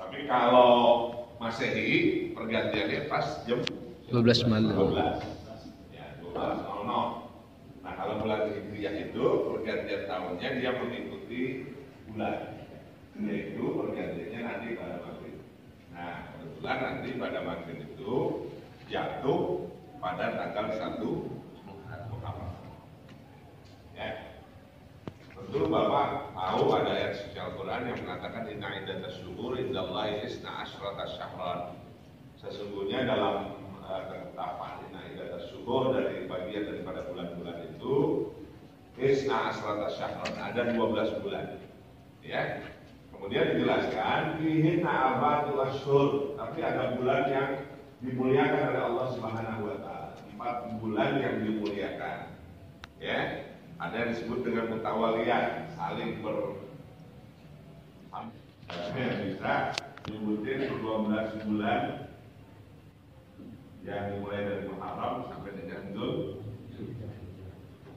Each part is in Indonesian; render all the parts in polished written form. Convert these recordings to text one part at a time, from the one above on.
Tapi kalau Masehi pergantiannya pas jam 12 malam. 12. Ya, 12.00. Nah, kalau bulan Hijriah itu pergantian tahunnya dia mengikuti bulan. Yaitu pergantiannya nanti pada maghrib. Nah, kebetulan nanti pada maghrib itu jatuh pada tanggal 1 Muharram. Ya. Tentu Bapak tahu ada ayat suci Al-Quran yang mengatakan inna iddatas syuhur indallahi isna asyrata syahran. Sesungguhnya dalam ketetapan inna iddatas syuhur dari bagian daripada bulan-bulan itu isna asyrata syahran, ada 12 bulan. Ya. Kemudian dijelaskan fihinna arba'atul ashhur, tapi ada bulan yang dimuliakan oleh Allah Subhanahu wa taala. 4 bulan yang dimuliakan. Ya. Ada yang disebut dengan mutawaliyah, saling bisa nyebutin 12 bulan yang dimulai dari Muharram sampai dengan Dzulhijjah.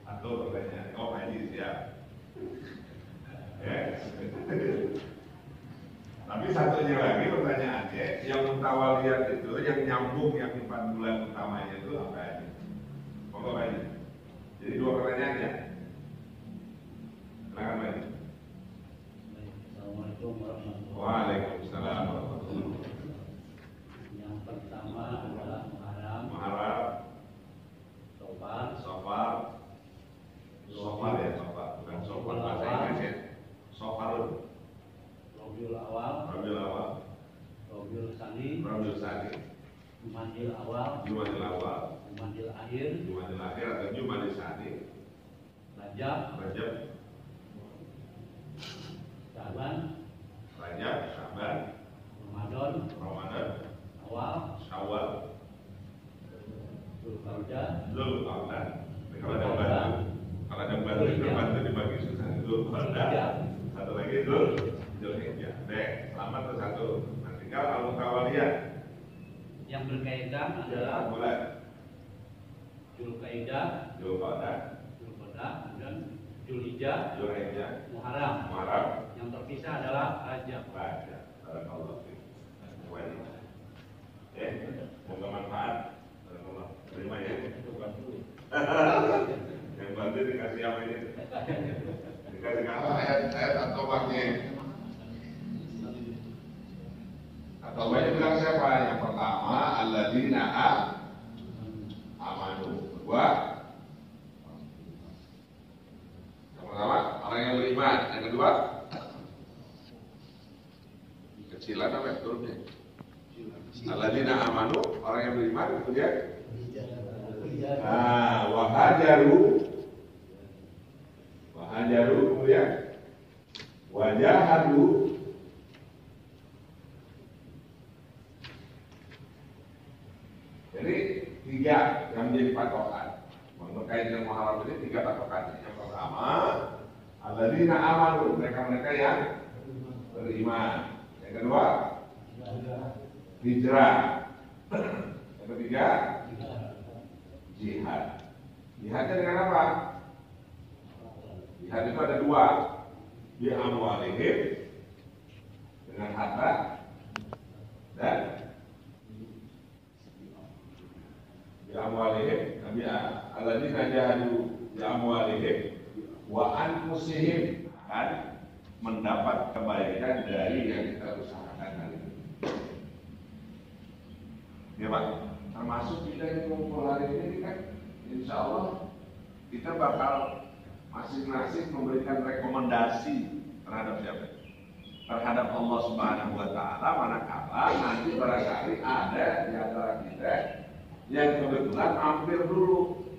Atau pertanyaan, oh haji siap. Ya. Tapi satunya lagi pertanyaannya, yang mutawaliyah itu, yang nyambung yang 4 bulan utamanya itu apa aja? Pokoknya. Jadi 2 pertanyaan ya. Assalamualaikum warahmatullahi wabarakatuh. Waalaikumsalam warahmatullahi wabarakatuh. Yang pertama adalah Muharram, Safar, Safar ya, Safar, bukan Safar bahasa Inggris ya. Safarun, Rabiul Awal, Rabiul Tsani, Jumadil Awal, Jumadil Akhir atau Jumadil Tsani, Rajab, Syaban, Ramadan, Awal, Syawal, Dzulqa'dah. Kalau ada bantu dibagi susah. Dzulqa'dah. Satu lagi Dzulhijjah. Selamat tuh satu. Nah, tinggal al-mutawaliyah. Yang berkaitan adalah Bulan Dzulqa'dah, dan Dzulhijjah, Muharram. Yang terpisah adalah Rajab. Barakallahu fiik. Semoga manfaat. Terima ya. Yang bantu dikasih apa ini? Dikasih apa ayat atau waknya? Atau banyak bilang siapa? Yang pertama alladzina amanu. Kedua, yang pertama orang yang beriman. Yang kedua, kecilan apa ya turunnya? Alladzina amanu, orang yang beriman. Kemudian wahajaru, kemudian wajahadu, jadi 3 yang menjadi patokan terkait dengan Muharram ini. 3 patokan. Yang pertama alladzina amanu, mereka yang beriman. Yang kedua hijrah. Yang ketiga jihad. Jihadnya dengan apa? Jihad itu ada 2. Bi amwalihim, dengan harta, dan bi amwalihim, alladzina jahadu bi amwalihim wa anfusihim, kan mendapat kebaikan dari yang kita usahakan hari ini. Ya Pak, termasuk kita yang ngumpul hari ini kan, insya Allah kita bakal masing-masing memberikan rekomendasi terhadap siapa? Terhadap Allah Subhanahu wa taala, manakala nanti barangkali ada di antara kita yang kebetulan mampir dulu.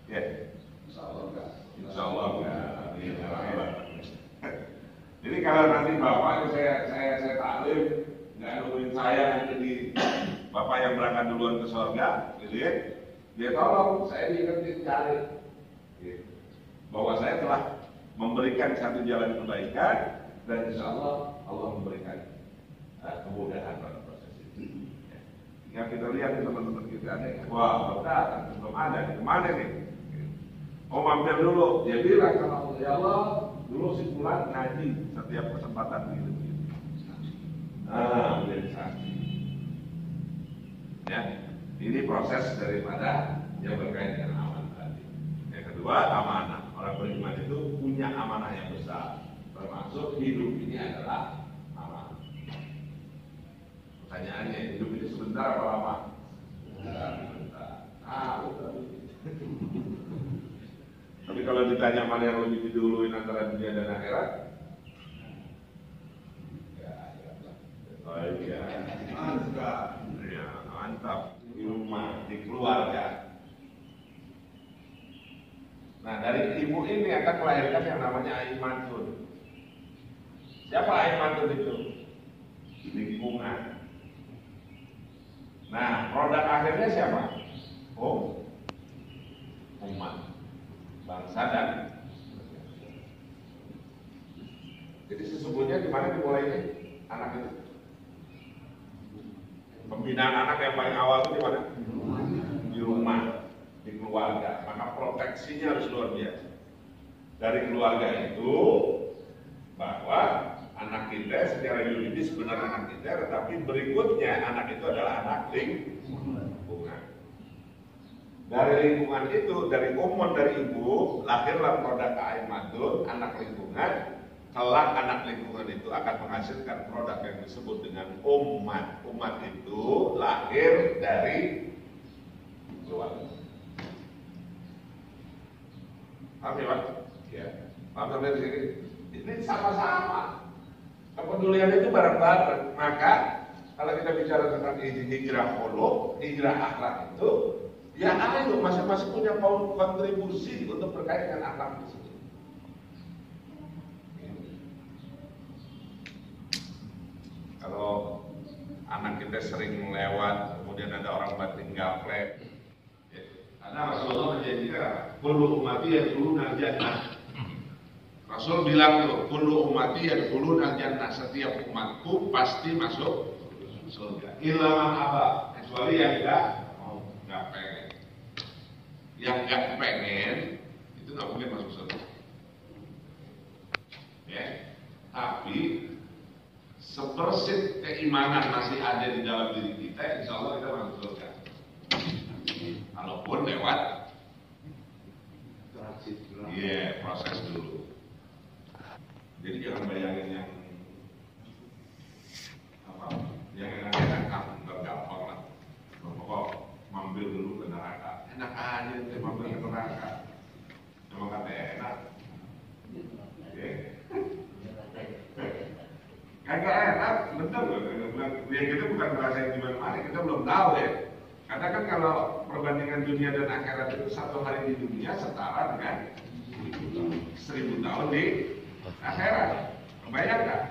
Ya, insya Allah enggak. Jadi kalau nanti Bapak saya taklim, nggak nungguin saya nanti di Bapak yang berangkat duluan ke surga, gitu ya. Dia tolong saya diingetin cari, gitu. Bahwa saya telah memberikan satu jalan kebaikan dan insya Allah memberikan kemudahan pada proses itu. Yang kita lihat di teman-teman kita ada, wah belum ada, kemana nih? Oh mampir dulu, dia bilang sama Allah, ya Allah, Dulu si Fulan ngaji setiap kesempatan gitu. Menjadi saksi. Ya, ini proses daripada yang berkaitan dengan amanah tadi. Yang kedua, amanah. Orang beriman itu punya amanah yang besar, termasuk hidup ini adalah amanah. Pertanyaannya, hidup ini sebentar apa lama? Sebentar. Tapi kalau ditanya mana yang lebih diduluin antara dunia dan akhirat, oh iya, mantap di rumah, di keluarga. Nah, dari ibu ini akan melahirkan yang namanya aimatun. Siapa aimatun itu? Lingkungan. Nah, produk akhirnya siapa? Umat, bangsa dan. Jadi sesungguhnya di mana dimulainya anak itu? Pembinaan anak yang paling awal itu di mana? Di rumah, di keluarga. Maka proteksinya harus luar biasa. Dari keluarga itu, bahwa anak kita secara yuridis benar anak kita, tetapi berikutnya anak itu adalah anak lingkungan. Dari lingkungan itu, dari umur dari ibu, lahirlah produk aimatun, anak lingkungan. Kelak anak lingkungan itu akan menghasilkan produk yang disebut dengan umat. Umat itu lahir dari keluarga. Paham ya Pak? Ya. Paham sampai di sini? Ini sama-sama. Kepedulian itu bareng-bareng. Maka kalau kita bicara tentang hijrah qulub, hijrah akhlak itu, ya ayo masing-masing punya kontribusi untuk berkait dengan akhlak tersebut. Kalau anak kita sering lewat, kemudian ada orang batin gaplek, ya, karena Rasulullah menjanjikan, kullu ummati yadkhuluna jannah. Rasul bilang tuh, kullu ummati yadkhuluna jannah, setiap umatku pasti masuk surga. Illa man aba, kecuali yang nggak pengen. Yang nggak pengen itu nggak mungkin masuk surga. Ya, tapi sepersit keimanan masih ada di dalam diri kita, insya Allah kita masuk surga. Kalaupun lewat transit, proses dulu. Jadi jangan bayangin yang enak-enak, gampang lah. Pokok mampir dulu ke neraka, enak aja deh mampir ke neraka. Emang kata enak. Kagak enak, bener loh. Ya kita bukan ngerasain gimana, kita belum tahu ya. Karena kan kalau perbandingan dunia dan akhirat itu satu hari di dunia setara dengan 1000 tahun di akhirat. Kebayang nggak?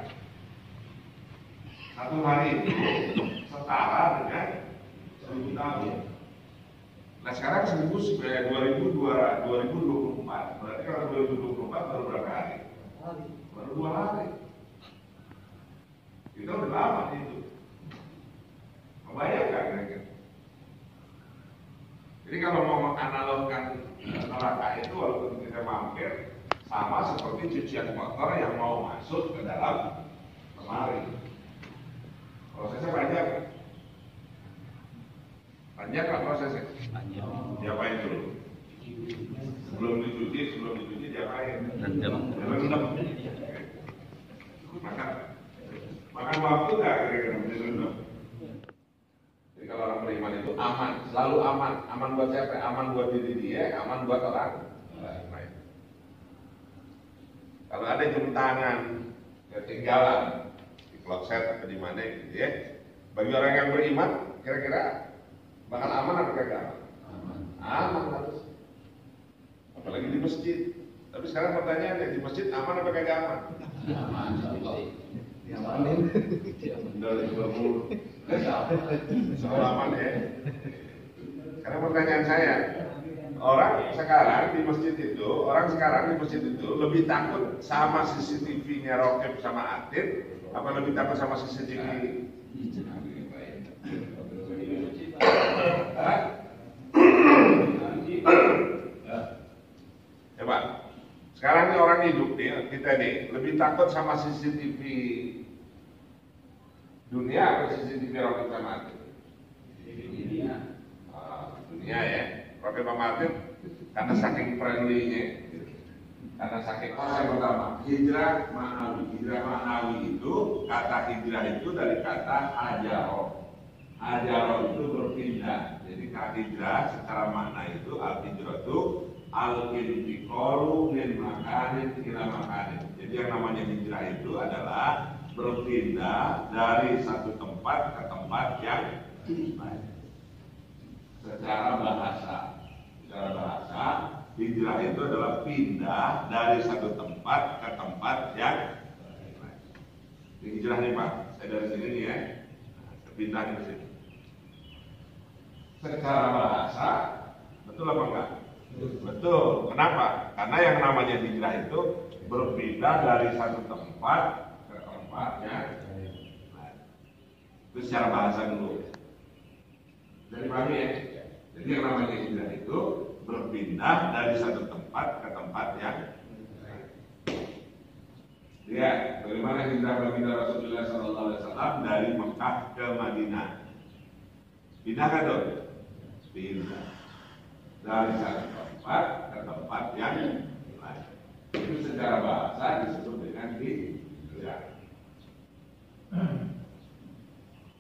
Satu hari itu setara dengan 1000 tahun. Nah sekarang 2024. Berarti kalau 2024 baru berapa hari? Baru 2 hari. Kita udah lama itu. Kebayang kan? Jadi kalau mau menganalogkan neraka itu, walaupun kita mampir, sama seperti cucian kotor yang mau masuk ke dalam lemari. Prosesnya panjang kan? Panjang kan prosesnya? Panjang. Diapain dulu? Sebelum dicuci diapain? Rendam. Makan waktu nggak kira-kira rendam? Jadi kalau orang beriman itu aman, selalu aman. Aman buat siapa? Aman buat diri dia, aman buat orang lain. Kalau ada jam tangan ketinggalan di kloset atau di mana gitu ya, bagi orang yang beriman kira-kira bakal aman atau kagak aman? Aman harus. Apalagi di masjid. Tapi sekarang pertanyaannya, di masjid aman atau kagak aman? Aman. Aman. Dari 20. Soal aman ya. Karena pertanyaan saya, orang sekarang di masjid itu lebih takut sama CCTV-nya Rokib sama Atin, apa lebih takut sama CCTV? Coba, Sekarang nih orang hidup nih, kita nih lebih takut sama CCTV dunia atau CCTV orang kita mati? Dunia ya. Rocket Martin karena saking friendly-nya, karena saking yang pertama hijrah ma'nawi. Hijrah ma'nawi itu, kata hijrah itu dari kata hajaroh. Hajaroh itu berpindah. Jadi kata hijrah secara makna itu al-hijrah itu al-intiqalu min makanin ila makanin. Jadi yang namanya hijrah itu adalah berpindah dari satu tempat ke tempat yang lain. Secara bahasa hijrah itu adalah pindah dari satu tempat ke tempat yang lain. Ini hijrah nih Pak, saya dari sini nih ya, pindah ke sini. Secara bahasa betul apa enggak? Betul. Kenapa? Karena yang namanya hijrah itu berpindah dari satu tempat ke tempat yang lain. Itu secara bahasa dulu. Dari pahami ya. Jadi yang namanya hijrah itu berpindah dari satu tempat ke tempat yang lain. Lihat bagaimana hijrah baginda Rasulullah SAW dari Mekah ke Madinah. Pindah kan dong? Pindah dari satu tempat ke tempat yang lain. Itu secara bahasa disebut dengan hijrah.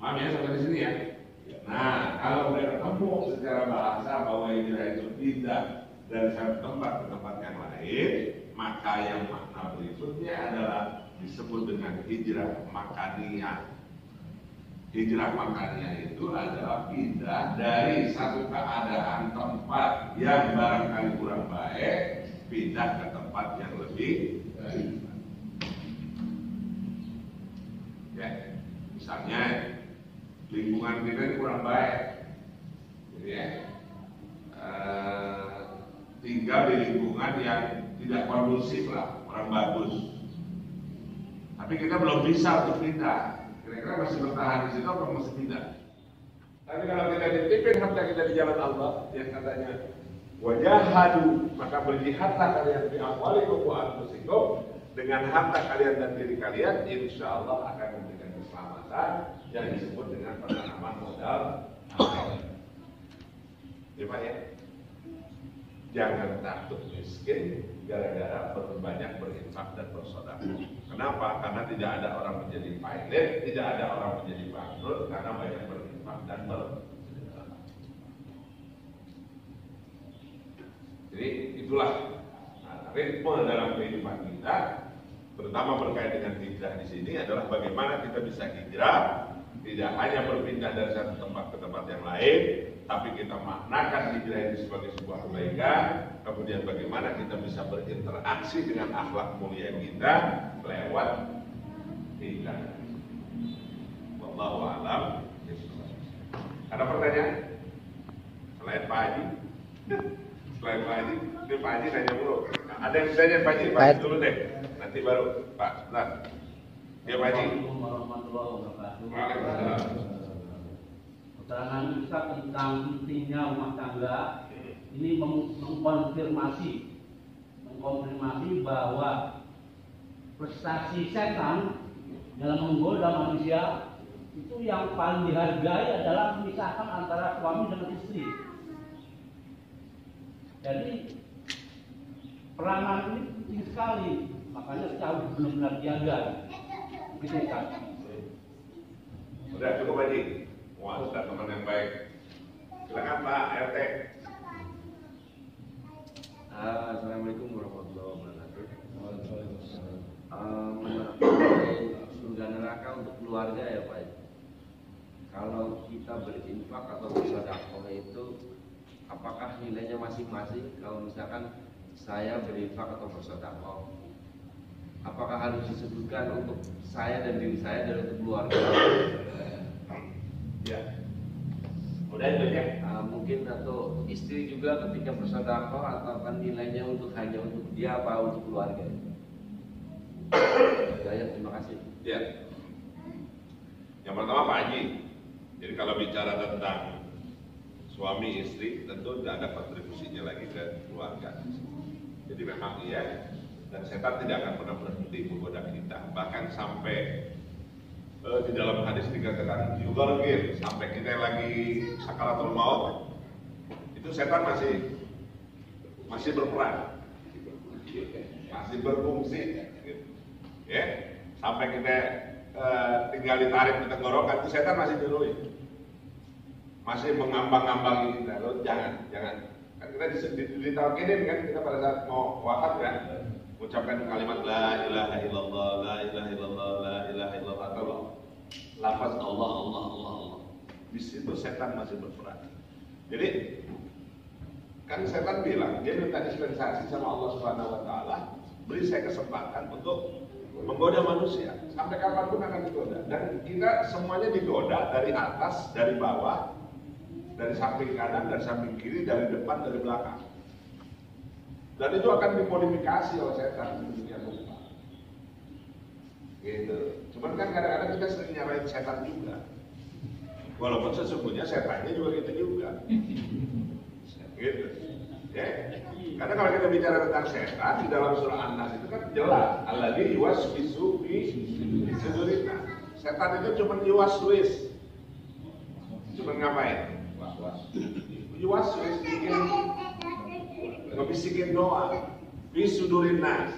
Paham ya sampai di sini ya? Nah, kalau udah ketemu secara bahasa bahwa hijrah itu pindah dari satu tempat ke tempat yang lain, maka yang makna berikutnya adalah disebut dengan hijrah makaniyah. Hijrah makaniyah itu adalah pindah dari satu keadaan tempat yang barangkali kurang baik, pindah ke tempat yang lebih baik. Ya, misalnya lingkungan kita ini kurang baik, jadi ya, tinggal di lingkungan yang tidak kondusif lah, kurang bagus. Tapi kita belum bisa untuk pindah. Kira-kira masih bertahan di situ atau masih pindah? Tapi kalau kita dititipin harta kita di jalan Allah, yang katanya wajahadu, maka berjihadlah kalian bi amwalikum wa anfusikum, dengan harta kalian dan diri kalian, insya Allah akan memberikan keselamatan yang disebut dengan penanaman modal. Ya Pak ya, jangan takut miskin gara-gara berbanyak berinfak dan bersedekah. Kenapa? Karena tidak ada orang menjadi pilot, tidak ada orang menjadi bangkrut karena banyak berinfak dan bersedekah. Jadi itulah ritme dalam kehidupan kita, terutama berkait dengan hijrah di sini adalah bagaimana kita bisa hijrah, tidak hanya berpindah dari satu tempat ke tempat yang lain, tapi kita maknakan hijrah itu sebagai sebuah kebaikan. Kemudian bagaimana kita bisa berinteraksi dengan akhlak mulia kita lewat hijrah. Wallahu a'lam. Ada pertanyaan? Selain Pak Haji? Selain Pak Haji? Ini Pak Haji nanya dulu. Nah, ada yang ditanya Pak Haji? Pak Haji dulu deh. Nanti baru Pak. Nah. Ya Pak Haji. Assalamualaikum warahmatullahi wabarakatuh. Waalaikumsalam. Keterangan Ustaz tentang pentingnya rumah tangga ini mengkonfirmasi bahwa prestasi setan dalam menggoda manusia itu yang paling dihargai adalah memisahkan antara suami dengan istri. Jadi peranan ini penting sekali, makanya kita harus benar-benar jaga. Gitu kan? Sudah cukup Haji. Wah, sudah teman yang baik. Silakan Pak RT. Assalamualaikum warahmatullahi wabarakatuh. Mengenai surga neraka untuk keluarga ya Pak. Kalau kita berinfak atau bersedekah itu, apakah nilainya masing-masing? Kalau misalkan saya berinfak atau bersedekah, apakah harus disebutkan untuk saya dan diri saya dan untuk keluarga? Ya. Udah itu ya. Mungkin atau istri juga ketika bersedekah atau kan nilainya untuk hanya untuk dia apa untuk keluarga? Ya, terima kasih. Ya. Yang pertama Pak Haji. Jadi kalau bicara tentang suami istri tentu tidak ada kontribusinya lagi ke keluarga. Jadi memang iya Dan setan tidak akan pernah berhenti menggoda kita. Bahkan sampai di dalam hadis dikatakan yugargir, sampai kita lagi sakaratul maut, itu setan masih berperan, masih berfungsi, gitu. Ya, sampai kita tinggal ditarik di tenggorokan, itu setan masih nyuruhin, masih mengambang-ambangi kita. Loh, jangan. Kan kita ditalkinin kan, kita pada saat mau wafat kan, ucapkan kalimat la ilaha illallah, la ilaha illallah, la ilaha illallah, atau lafaz Allah. Di situ setan masih berperan. Jadi kan setan bilang, dia minta dispensasi sama Allah Subhanahu wa taala, beri saya kesempatan untuk menggoda manusia. Sampai kapanpun akan digoda. Dan kita semuanya digoda dari atas, dari bawah, dari samping kanan, dari samping kiri, dari depan, dari belakang. Dan itu akan dimodifikasi oleh setan demikian rupa. Gitu. Cuman kan kadang-kadang kita sering nyalain setan juga. Walaupun sesungguhnya setannya juga gitu juga. Gitu. Ya. Karena kalau kita bicara tentang setan di dalam surah An-Nas itu kan jelas, alladzi yuwaswisu fi sudurin nas. Setan itu cuma yuwaswis. Cuma ngapain? Yuwaswis bikin ngebisikin doa, bisudurin nas.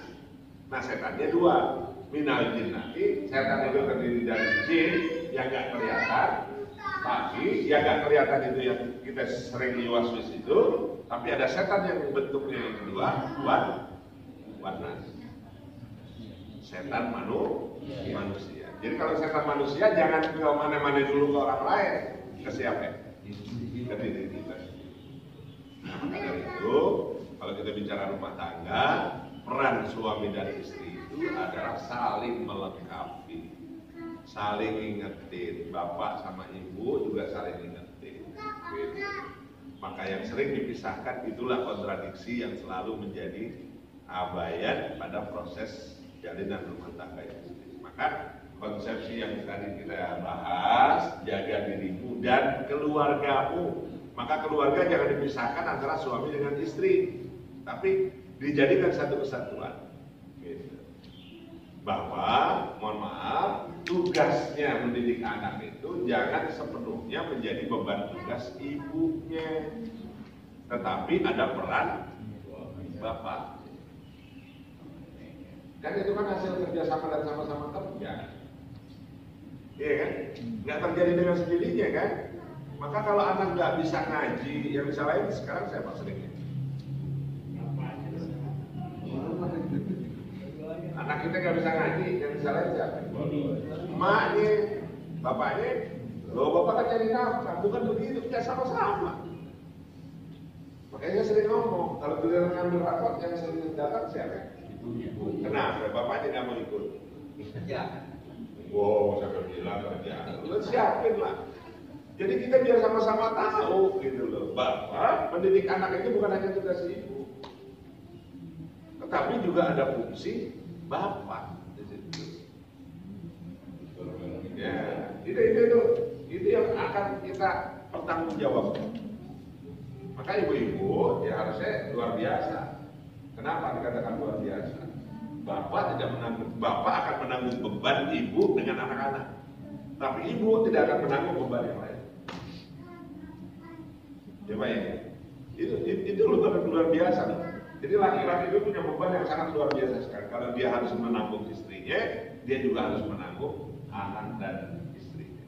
Nah setannya dua, minal jinnati, setan itu terdiri dari jin yang nggak kelihatan, tapi yang nggak kelihatan itu yang kita sering yuwaswis itu, tapi ada setan yang bentuknya yang kedua, wan nas. Setan manusia. Jadi kalau setan manusia jangan ke mana-mana dulu ke orang lain, ke siapa? Ke diri kita. Nah, maka dari itu kalau kita bicara rumah tangga, peran suami dan istri itu adalah saling melengkapi, saling ingetin. Bapak sama ibu juga saling ingetin. Gitu. Maka yang sering dipisahkan itulah kontradiksi yang selalu menjadi abayan pada proses jalinan rumah tangga itu. Maka konsepsi yang tadi kita bahas, jaga dirimu dan keluargamu. Maka keluarga jangan dipisahkan antara suami dengan istri, tapi dijadikan satu kesatuan. Gitu. Bahwa, mohon maaf, tugasnya mendidik anak itu jangan sepenuhnya menjadi beban tugas ibunya, tetapi ada peran bapak. Kan itu kan hasil kerjasama dan sama-sama kerja. Iya kan? Nggak terjadi dengan sendirinya kan? Maka kalau anak nggak bisa ngaji, yang bisa lain sekarang siapa seringnya? Anak kita nggak bisa ngaji, yang bisa lain siapa? Emaknya, bapaknya. Loh, bapak kan jadi nafkah, bukan begitu, kita sama-sama. Makanya sering ngomong, kalau giliran ngambil rapot yang sering datang siapa? Kenapa? Bapaknya nggak mau ikut? Ya. Wow, saya bilang kerja. Lu siapin lah. Jadi kita biar sama-sama tahu gitu loh, bahwa mendidik anak itu bukan hanya tugas ibu, tetapi juga ada fungsi bapak di situ. Ya, itu yang akan kita pertanggungjawabkan. Maka ibu-ibu ya harusnya luar biasa. Kenapa dikatakan luar biasa? Bapak akan menanggung beban ibu dengan anak-anak, tapi ibu tidak akan menanggung beban yang lain. Coba ya, itu luar biasa loh. Jadi laki-laki itu punya beban yang sangat luar biasa sekali. Kalau dia harus menanggung istrinya, dia juga harus menanggung anak dan istrinya.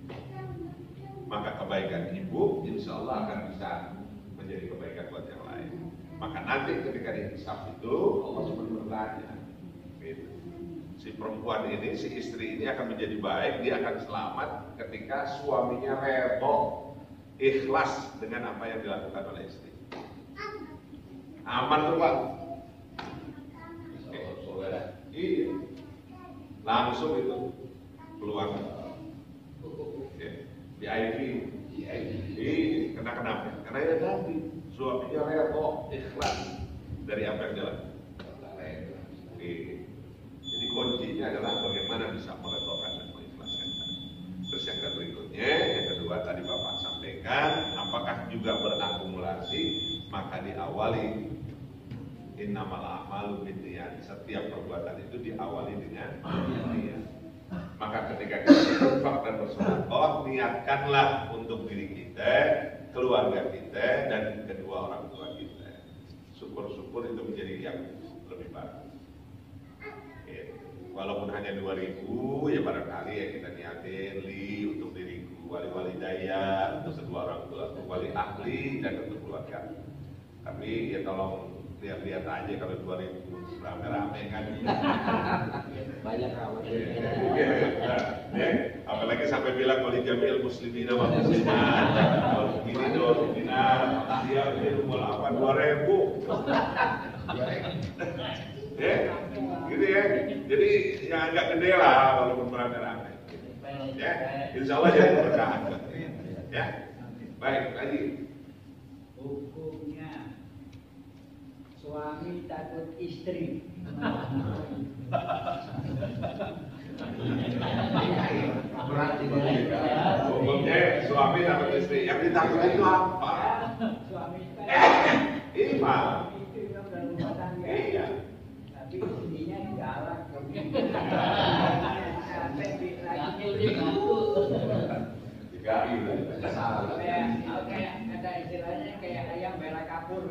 Maka kebaikan ibu, insya Allah akan bisa menjadi kebaikan buat yang lain. Maka nanti ketika dihisab itu, Allah cuma bertanya, gitu. Si perempuan ini, si istri ini akan menjadi baik, dia akan selamat ketika suaminya redho, ikhlas dengan apa yang dilakukan oleh istri. Aman tuh Pak. Iya. Langsung itu peluang. Di IV. Iya. Kenapa? Karena dia ganti. Suaminya redho, ikhlas dari apa yang dilakukan. Iya. Jadi kuncinya adalah bagaimana bisa meredhokan dan mengikhlaskan. Terus yang berikutnya, yang kedua tadi Bapak sampaikan, apakah juga berakumulasi, maka diawali innamal a'malu binniyat. Setiap perbuatan itu diawali dengan niat. Maka ketika kita berinfak dan bersedekah, niatkanlah untuk diri kita, keluarga kita, dan kedua orang tua kita. Syukur-syukur itu menjadi yang lebih bagus. Walaupun hanya 2.000, ya barangkali ya kita niatin untuk diriku, wali-wali daya, untuk kedua orang tua, untuk wali ahli, dan untuk keluarga. Tapi ya tolong lihat-lihat aja kalau 2.000 rame-rame kan. Banyak amat. Apalagi sampai bilang wali jami'il muslimin sama muslimat. Kalau begini dong, dia mau apa 2.000. Gitu ya. Jadi yang agak gede lah walaupun rame-rame. Ya, insya Allah jadi berkah. Ya, baik lagi. Hukumnya suami takut istri. Hukumnya suami takut istri. Yang ditakuti itu apa? Suami Imam. itu yang dalam rumah tangga. Iya. Tapi istrinya galak. Sampai lagi kayak kata istilahnya kayak ayam bela kapur.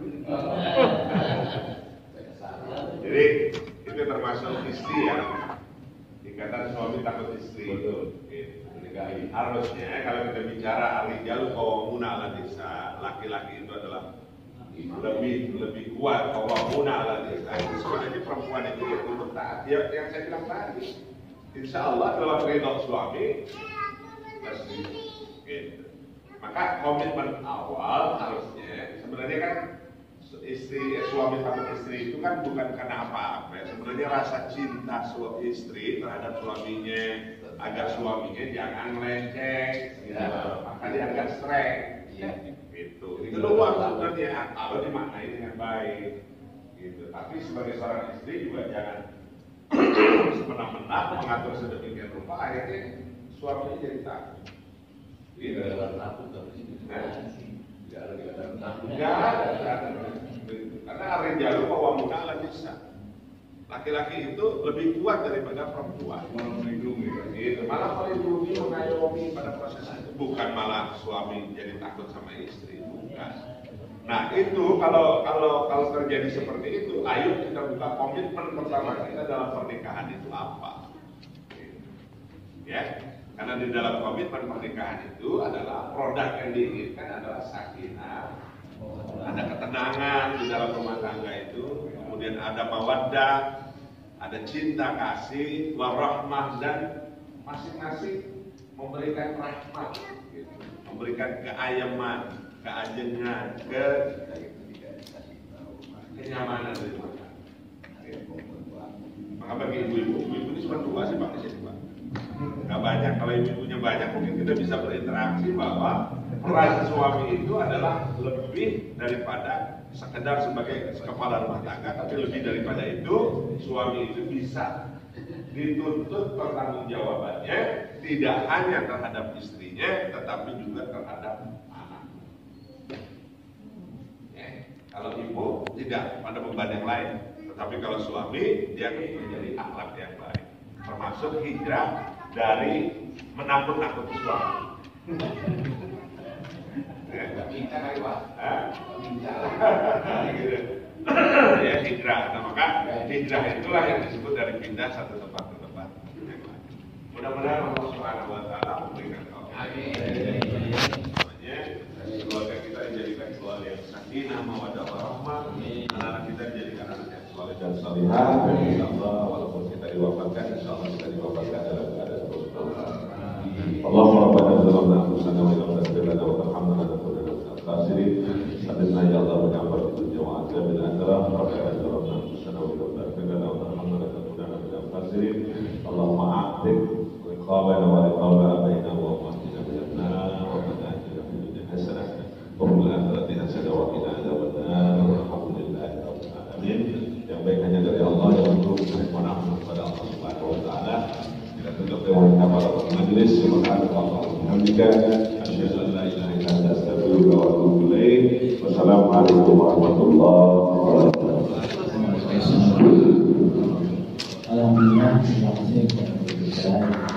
Jadi itu termasuk istri ya. Dikatakan suami takut istri. Harusnya kalau kita bicara al-rijalu qawwamuna 'ala nisa, laki-laki itu adalah lebih kuat qawwamuna 'ala nisa. Sebenarnya perempuan itu ya untuk taat. Ya, yang saya bilang tadi, insya Allah dalam ridho suami pasti. Gitu. Maka komitmen awal harusnya sebenarnya kan suami sama istri itu kan bukan karena apa-apa ya. Sebenarnya rasa cinta suami istri terhadap suaminya agar suaminya jangan melenceng, maka dianggap strek. Gitu. Itu doang sebenarnya kalau dimaknai dengan baik. Gitu. Tapi sebagai seorang istri juga jangan semena-mena mengatur sedemikian rupa akhirnya suaminya jadi takut. Gitu. Enggak ada. Karena ar-rijalu qawwamuna 'ala nisa. Laki-laki itu lebih kuat daripada perempuan. Melindungi. Gitu. Malah melindungi, mengayomi pada proses itu. Bukan malah suami jadi takut sama istri. Bukan. Nah itu kalau terjadi seperti itu, ayo kita buka komitmen pertama kita dalam pernikahan itu apa? Ya, karena di dalam komitmen pernikahan itu adalah produk yang diinginkan adalah sakinah, ada ketenangan di dalam rumah tangga itu, kemudian ada mawaddah, ada cinta kasih, warahmah, dan masing-masing memberikan rahmat, gitu. Memberikan keayaman, keajengan, kenyamanan di rumah tangga. Maka bagi ibu-ibu ini cuma 2 sih Pak di sini Pak. Nggak banyak, kalau ibu-ibunya banyak mungkin kita bisa berinteraksi bahwa peran suami itu adalah lebih daripada sekedar sebagai kepala rumah tangga, tapi lebih daripada itu suami itu bisa dituntut pertanggungjawabannya tidak hanya terhadap istrinya tetapi juga terhadap anak. Kalau ibu tidak pada beban yang lain, tetapi kalau suami dia menjadi akhlak yang baik, termasuk hijrah dari menakut-nakuti suami. Minta kali Pak. Ya hijrah. Nah, maka hijrah itulah yang disebut dari pindah satu tempat ke tempat. Mudah-mudahan Allah Subhanahu wa taala memberikan taufik. Keluarga kita dijadikan keluarga yang sakinah, mawaddah, warahmah. Anak-anak kita dijadikan anak yang saleh dan salihah. Insyaallah walaupun kita diwafatkan, insyaallah kita diwafatkan dalam keadaan bersyukur. Allahumma rabbana zalamna anfusana wa lam taghfir lana wa tarhamna lanakunanna minal khasirin. Sadidna ya Allah bi ni'matika dunya wa azabil akhirah. Rabbana zalamna anfusana wa lam taghfir lana wa tarhamna lanakunanna minal khasirin. Allahumma a'tik riqabana wa riqaba abaina wa ummina minan nar wa qina fid dunya hasanah wa fil akhirati hasanah wa qina adzabannar. Alhamdulillahi rabbil alamin. Yang baik hanya dari Allah, yang buruk mohon ampun kepada Allah Subhanahu wa taala. Kita tutup dengan kafarat majelis. Asyhadu an la ilaha illa anta astaghfiruka wa atubu ilaik. Wassalamualaikum warahmatullahi wabarakatuh. Baik.